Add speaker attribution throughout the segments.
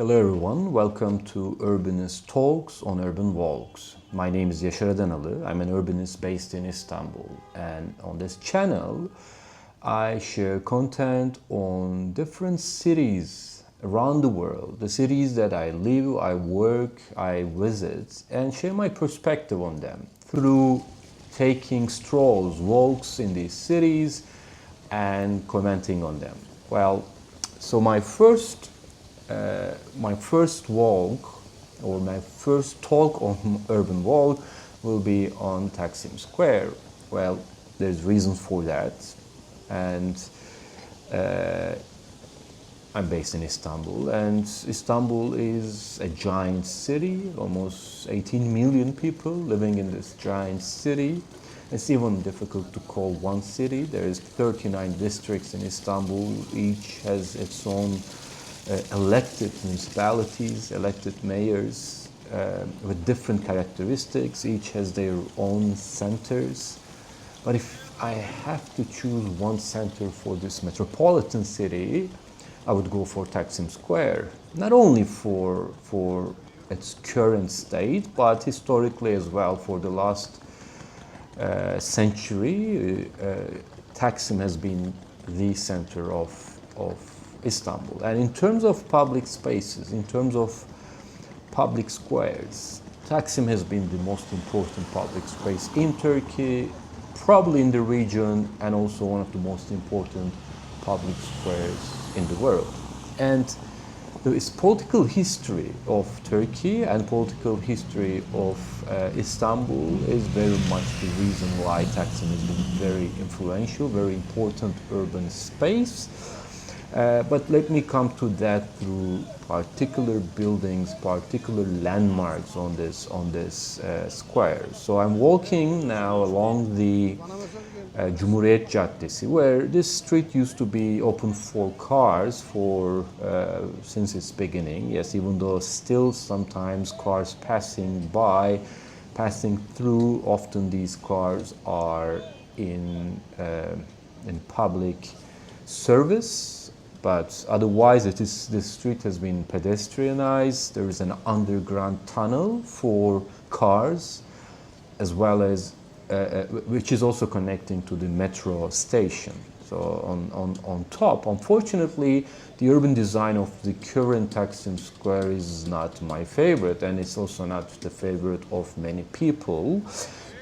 Speaker 1: Hello everyone, welcome to Urbanist Talks on Urban Walks. My name is Yaşar Adanalı. I'm an urbanist based in Istanbul, and on this channel I share content on different cities around the world, the cities that I live, I work, I visit, and share my perspective on them through taking strolls, walks in these cities and commenting on them. So my first walk or my first talk on urban walk will be on Taksim Square. Well, there's reasons for that, and I'm based in Istanbul, and Istanbul is a giant city, almost 18 million people living in this giant city. It's even difficult to call one city. There's 39 districts in Istanbul. Each has its own elected municipalities, elected mayors with different characteristics. Each has their own centers. But if I have to choose one center for this metropolitan city, I would go for Taksim Square. Not only for its current state, but historically as well. For the last century, Taksim has been the center of Istanbul. And in terms of public spaces, in terms of public squares, Taksim has been the most important public space in Turkey, probably in the region, and also one of the most important public squares in the world. And there is political history of Turkey and political history of Istanbul is very much the reason why Taksim has been very influential, very important urban space. But let me come to that through particular buildings, particular landmarks on this square. So I'm walking now along the Cumhuriyet Caddesi, where this street used to be open for cars since its beginning. Yes, even though still sometimes cars passing through, often these cars are in public service. But otherwise, this street has been pedestrianized. There is an underground tunnel for cars, as well as which is also connecting to the metro station. So on top, unfortunately, the urban design of the current Taksim Square is not my favorite, and it's also not the favorite of many people.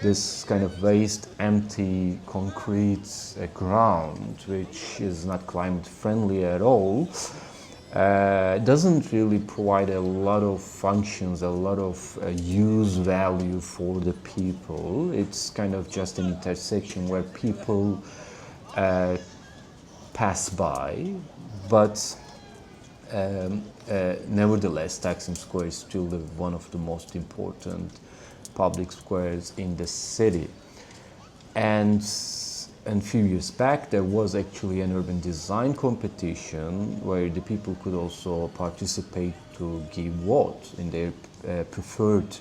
Speaker 1: This kind of waste, empty concrete ground, which is not climate friendly at all, doesn't really provide a lot of functions, a lot of use value for the people. It's kind of just an intersection where people pass by, but nevertheless, Taksim Square is still one of the most important public squares in the city. And a few years back, there was actually an urban design competition where the people could also participate to give vote in their preferred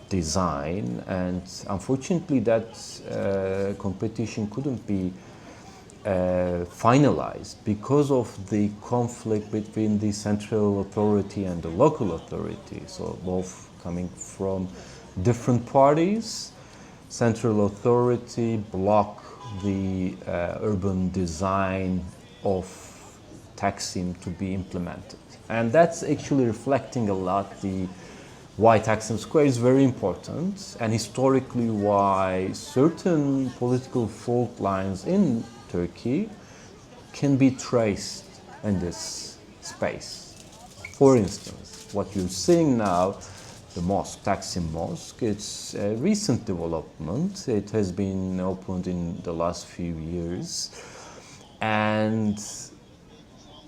Speaker 1: design. And unfortunately, that competition couldn't be finalized because of the conflict between the central authority and the local authority. So both coming from different parties. Central authority blocked the urban design of Taksim to be implemented. And that's actually reflecting a lot why Taksim Square is very important, and historically why certain political fault lines in Turkey can be traced in this space. For instance, what you're seeing now, the mosque, Taksim Mosque, it's a recent development. It has been opened in the last few years. And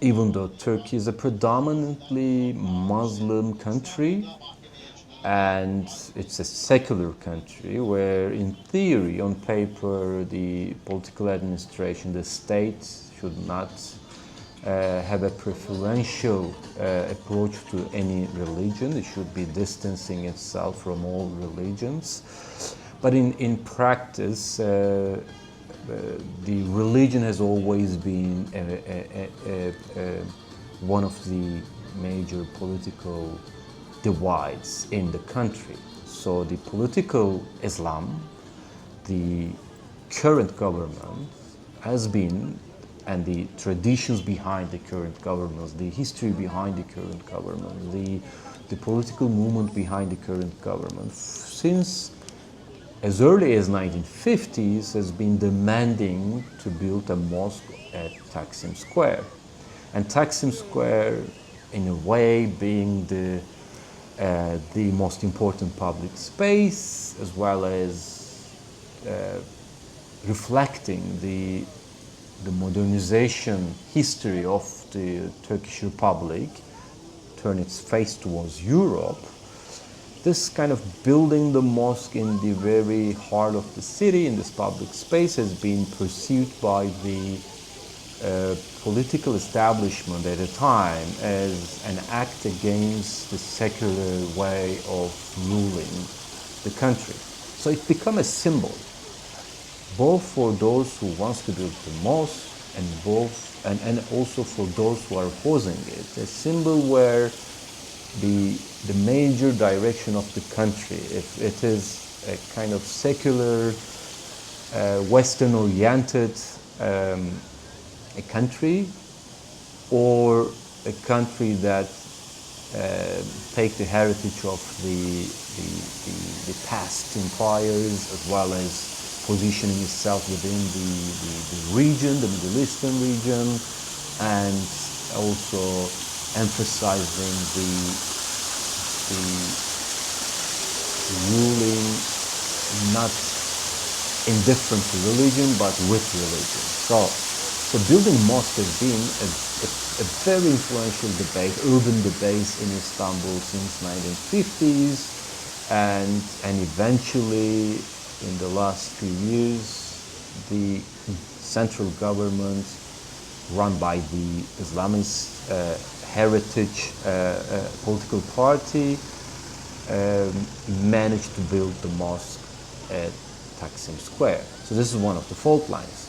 Speaker 1: even though Turkey is a predominantly Muslim country, and it's a secular country where, in theory, on paper, the political administration, the state should not have a preferential approach to any religion. It should be distancing itself from all religions. But in practice, the religion has always been one of the major political divides in the country. So the political Islam, the current government has been, and the traditions behind the current governments, the history behind the current government, the political movement behind the current government, since as early as 1950s has been demanding to build a mosque at Taksim Square. And Taksim Square, in a way, being the most important public space, as well as reflecting the modernization history of the Turkish Republic, turn its face towards Europe. This kind of building the mosque in the very heart of the city, in this public space, has been perceived by the political establishment at the time as an act against the secular way of ruling the country. So it became a symbol, both for those who wants to build the mosque and also for those who are opposing it. A symbol where the major direction of the country, if it is a kind of secular, Western-oriented a country, or a country that take the heritage of the past empires, as well as positioning itself within the region, the Middle Eastern region, and also emphasizing the ruling not indifferent to religion, but with religion. So building mosque has been a very influential debate, urban debate in Istanbul since 1950s, and eventually in the last few years, the central government run by the Islamist heritage political party managed to build the mosque at Taksim Square. So this is one of the fault lines.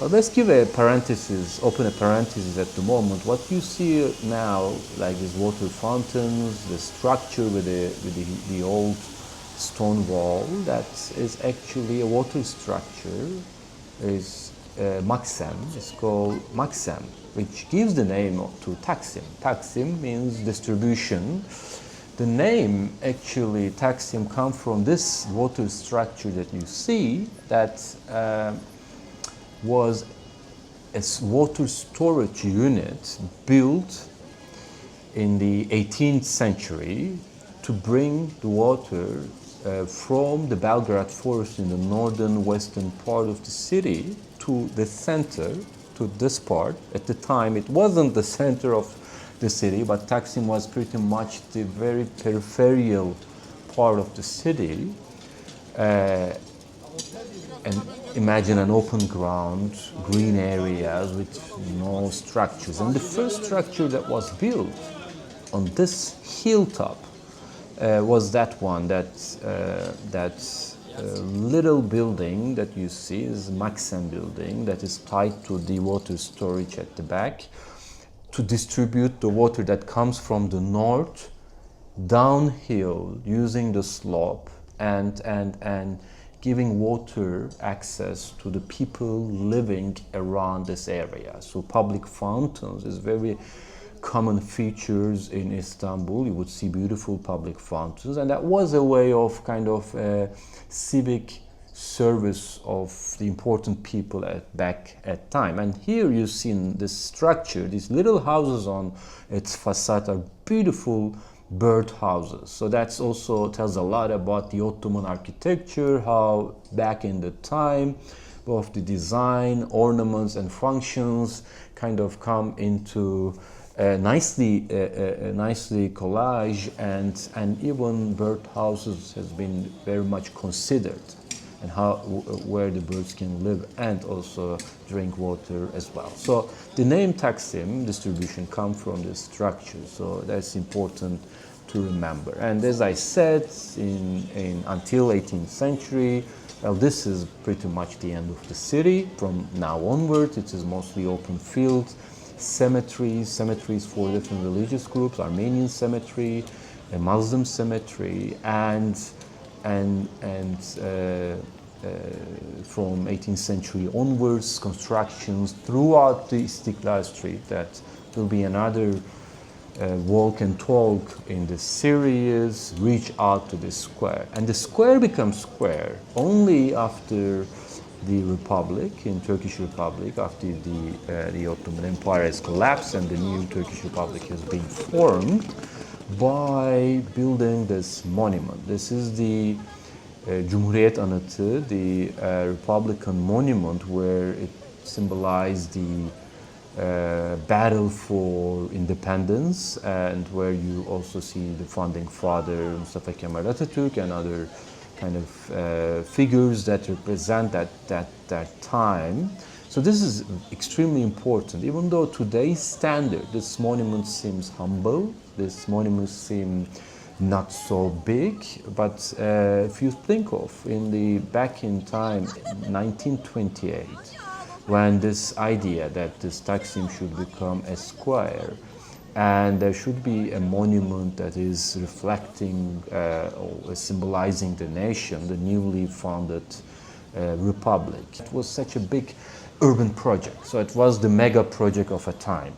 Speaker 1: But let's give a parenthesis, open a parenthesis at the moment. What you see now, like these water fountains, the structure with the old stone wall, that is actually a water structure, is Maksem. It's called Maksem, which gives the name to Taksim. Taksim means distribution. The name, actually, Taksim, comes from this water structure that you see, that was a water storage unit built in the 18th century to bring the water from the Belgrade forest in the northern western part of the city to the center, to this part. At the time, it wasn't the center of the city, but Taksim was pretty much the very peripheral part of the city. And imagine an open ground, green areas with no structures. And the first structure that was built on this hilltop was that one, that little building that you see is Maksem building, that is tied to the water storage at the back to distribute the water that comes from the north downhill using the slope and giving water access to the people living around this area. So public fountains is very common features in Istanbul. You would see beautiful public fountains, and that was a way of kind of civic service of the important people back at time. And here you see in this structure, these little houses on its facade are beautiful bird houses. So that's also tells a lot about the Ottoman architecture, how back in the time both the design, ornaments and functions kind of come into nicely collage, and even bird houses has been very much considered, and where the birds can live and also drink water as well. So the name Taksim distribution comes from this structure, so that's important to remember. And as I said, until 18th century, well, this is pretty much the end of the city. From now onward, it is mostly open fields, cemeteries for different religious groups, Armenian cemetery, a Muslim cemetery, and from 18th century onwards, constructions throughout the Istiklal Street. That will be another walk and talk in the series, reach out to the square. And the square becomes square only after the Republic, in Turkish Republic, after the Ottoman Empire has collapsed and the new Turkish Republic has been formed, by building this monument. This is the Cumhuriyet Anıtı, the Republican monument, where it symbolized the battle for independence, and where you also see the founding father Mustafa Kemal Atatürk and other kind of figures that represent that time. So this is extremely important. Even though today's standard, this monument seems humble, this monument seems not so big, but if you think of back in time, 1928, when this idea that this Taksim should become a square, and there should be a monument that is reflecting or symbolizing the nation, the newly founded republic. It was such a big urban project, so it was the mega project of a time.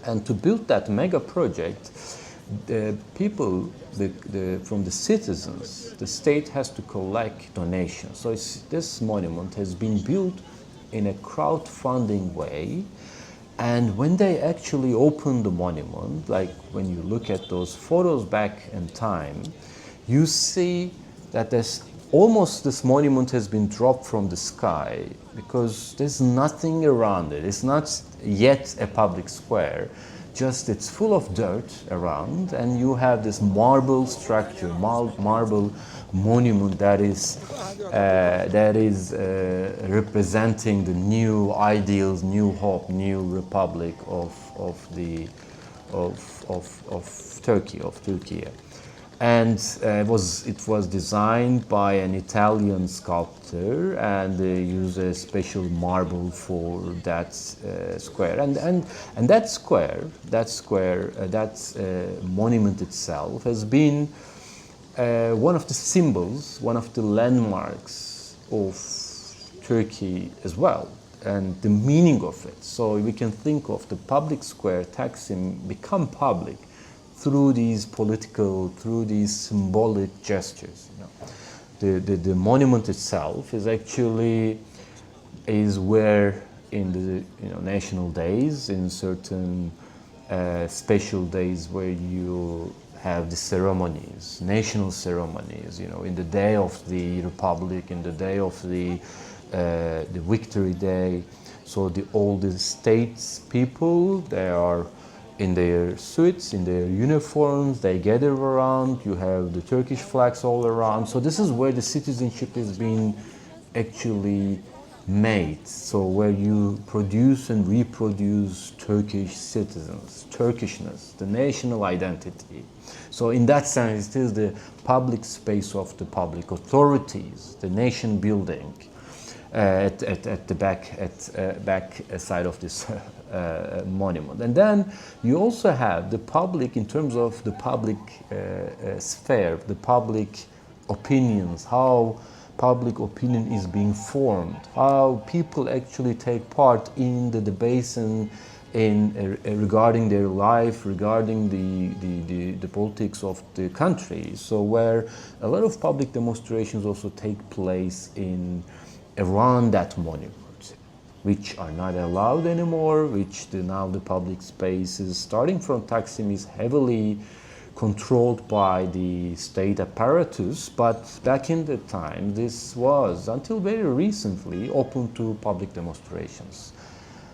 Speaker 1: And to build that mega project, the people, from the citizens, the state has to collect donations. So this monument has been built in a crowdfunding way. And when they actually open the monument, like when you look at those photos back in time, you see that this monument has been dropped from the sky, because there's nothing around it. It's not yet a public square, just it's full of dirt around, and you have this marble structure, marble monument that is representing the new ideals, new hope, new republic of Turkey. And it was designed by an Italian sculptor, and they use a special marble for that square. And that monument itself has been one of the symbols, one of the landmarks of Turkey as well, and the meaning of it. So we can think of the public square, Taksim, become public through these symbolic gestures. The monument itself is where in the national days, in certain special days where you have the ceremonies, national ceremonies, in the day of the Republic, in the day of the Victory Day. So all the states people, they are in their suits, in their uniforms, they gather around, you have the Turkish flags all around. So this is where the citizenship is being actually made. So where you produce and reproduce Turkish citizens, Turkishness, the national identity. So in that sense, it is the public space of the public authorities, the nation building at the back side of this monument. And then you also have the public, in terms of the public sphere, the public opinions, how public opinion is being formed, how people actually take part in the debates and regarding their life, regarding the politics of the country. So where a lot of public demonstrations also take place around that monument, which are not allowed anymore, which now the public spaces, starting from Taksim, is heavily controlled by the state apparatus. But back in the time, this was, until very recently, open to public demonstrations.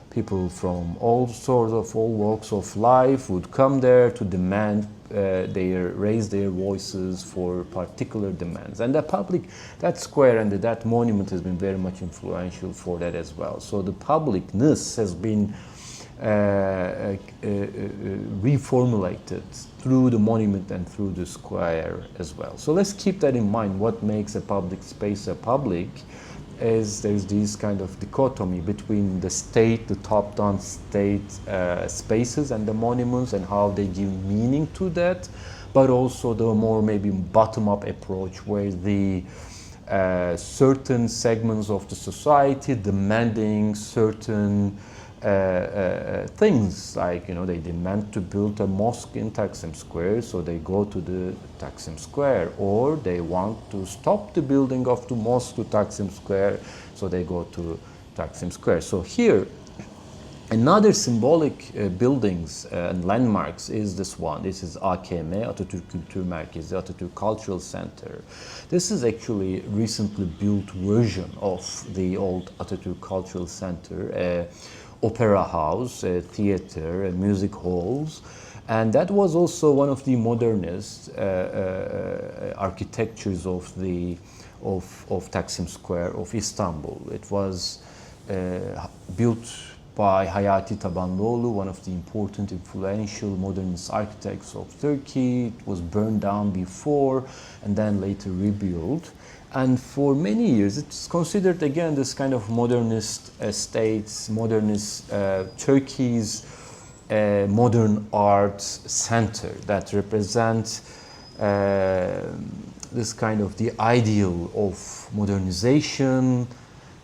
Speaker 1: People from all walks of life would come there to demand, raise their voices for particular demands. And that square and that monument has been very much influential for that as well. So the publicness has been reformulated through the monument and through the square as well. So let's keep that in mind, what makes a public space a public, is there's this kind of dichotomy between the state, the top-down state spaces and the monuments and how they give meaning to that, but also the more maybe bottom-up approach where the certain segments of the society demanding certain things, like they demand to build a mosque in Taksim Square, so they go to the Taksim Square, or they want to stop the building of the mosque to Taksim Square, so they go to Taksim Square. So here, another symbolic buildings and landmarks is this one. This is AKM, Atatürk Kültür Merkezi, Atatürk Cultural Center. This is actually a recently built version of the old Atatürk Cultural Center, opera house, theater, music halls. And that was also one of the modernist architectures of Taksim Square of Istanbul. It was built by Hayati Tabanlıoğlu, one of the important influential modernist architects of Turkey. It was burned down before and then later rebuilt. And for many years, it's considered again this kind of modernist states, modernist Turkey's modern art center that represents this kind of the ideal of modernization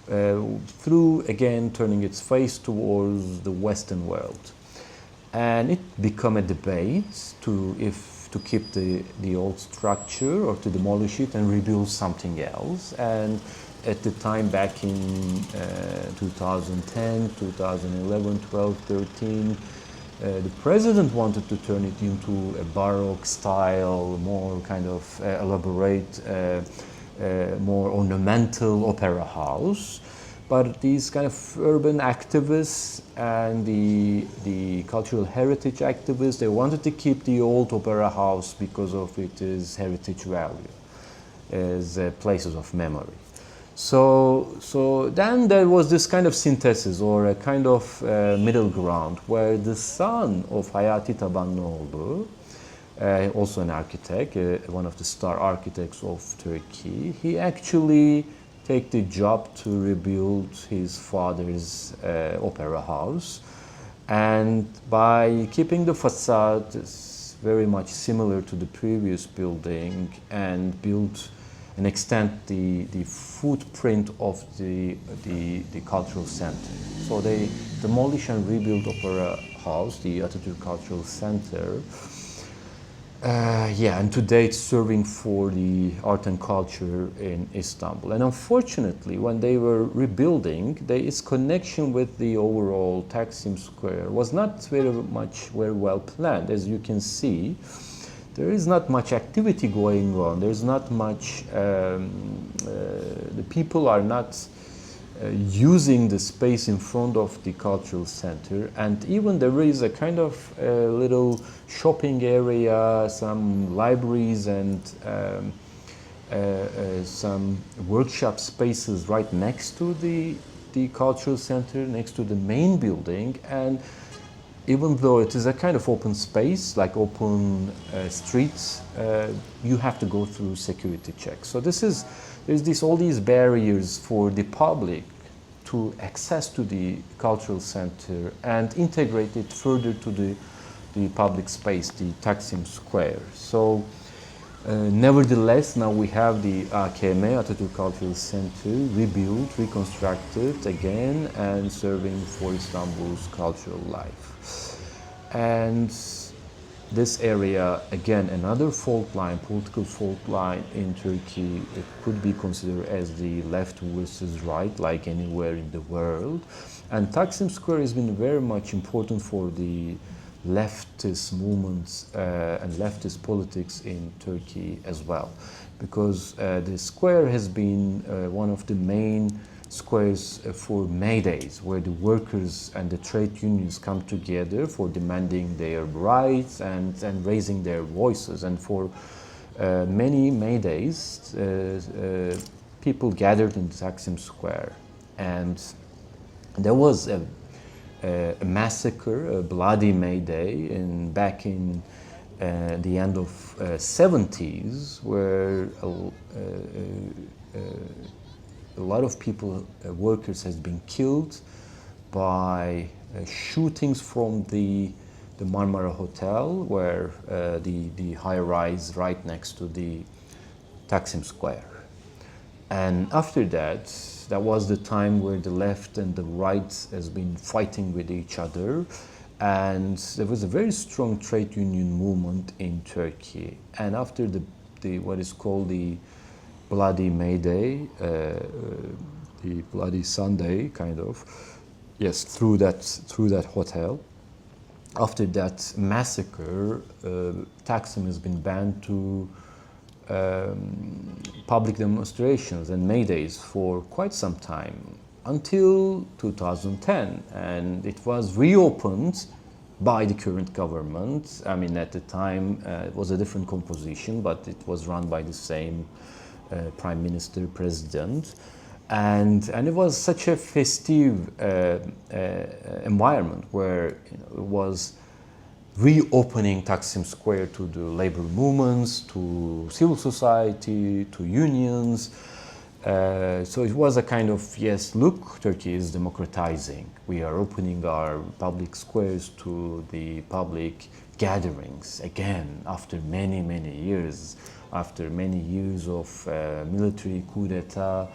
Speaker 1: through again turning its face towards the Western world. And it became a debate to keep the old structure or to demolish it and rebuild something else. And at the time back in 2010, 2011, 12, 13, the president wanted to turn it into a Baroque style, more kind of elaborate, more ornamental opera house. But these kind of urban activists and the cultural heritage activists, they wanted to keep the old opera house because of its heritage value as places of memory. So then there was this kind of synthesis or a kind of middle ground where the son of Hayati Tabanlıoğlu, also an architect, one of the star architects of Turkey, he actually take the job to rebuild his father's opera house, and by keeping the facade very much similar to the previous building and build and extend the footprint of the cultural center. So they demolish and rebuild opera house, the Atatürk Cultural Center. And today it's serving for the art and culture in Istanbul. And unfortunately, when they were rebuilding, its connection with the overall Taksim Square was not very well planned. As you can see, there is not much activity going on. There's not much, the people are not using the space in front of the cultural center, and even there is a kind of little shopping area, some libraries and some workshop spaces right next to the cultural center, next to the main building. And even though it is a kind of open space, like open streets, you have to go through security checks. So there's all these barriers for the public to access to the cultural center and integrate it further to the public space, the Taksim Square. So nevertheless, now we have the AKM, Atatürk Cultural Center, rebuilt, reconstructed again, and serving for Istanbul's cultural life. And this area, again, another fault line, political fault line in Turkey, it could be considered as the left versus right, like anywhere in the world. And Taksim Square has been very much important for the leftist movements and leftist politics in Turkey as well, because the square has been one of the main squares for May Days, where the workers and the trade unions come together for demanding their rights and raising their voices. And for many May Days, people gathered in Taksim Square, and there was a massacre, a bloody May Day, back in the end of 70s, where a lot of people, workers, has been killed by shootings from the Marmara Hotel, where the high rise right next to the Taksim Square. And after that, that was the time where the left and the right has been fighting with each other. And there was a very strong trade union movement in Turkey. And after the what is called the Bloody May Day, the Bloody Sunday, kind of, yes, through that hotel. After that massacre, Taksim has been banned to public demonstrations and May Days for quite some time, until 2010, and it was reopened by the current government. I mean, at the time it was a different composition, but it was run by the same prime minister, president, and it was such a festive environment where it was reopening Taksim Square to the labor movements, to civil society, to unions. So it was a kind of, yes, look, Turkey is democratizing. We are opening our public squares to the public gatherings again after many, many years. After many years of military coup d'etat,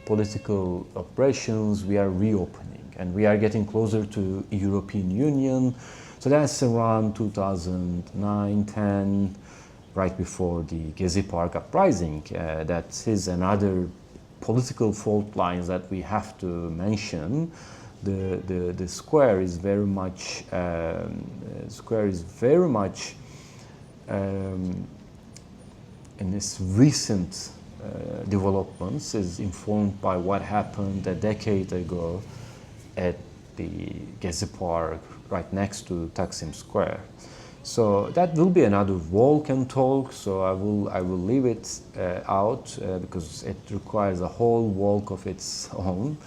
Speaker 1: political operations, we are reopening and we are getting closer to European Union. So that's around 2009-10, right before the Gezi Park uprising. That is another political fault lines that we have to mention. The square is very much in its recent developments is informed by what happened a decade ago at the Gezi Park right next to Taksim Square. So that will be another walk and talk, so I will leave it out because it requires a whole walk of its own.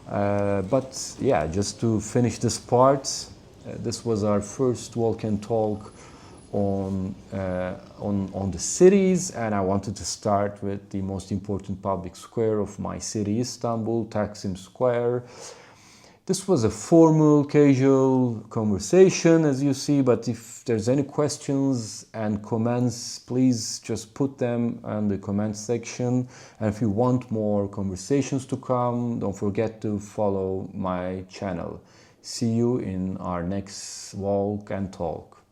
Speaker 1: But yeah, just to finish this part, this was our first walk and talk on the cities, and I wanted to start with the most important public square of my city, Istanbul, Taksim Square. This was a formal, casual conversation, as you see, but if there's any questions and comments, please just put them in the comment section. And if you want more conversations to come, don't forget to follow my channel. See you in our next walk and talk.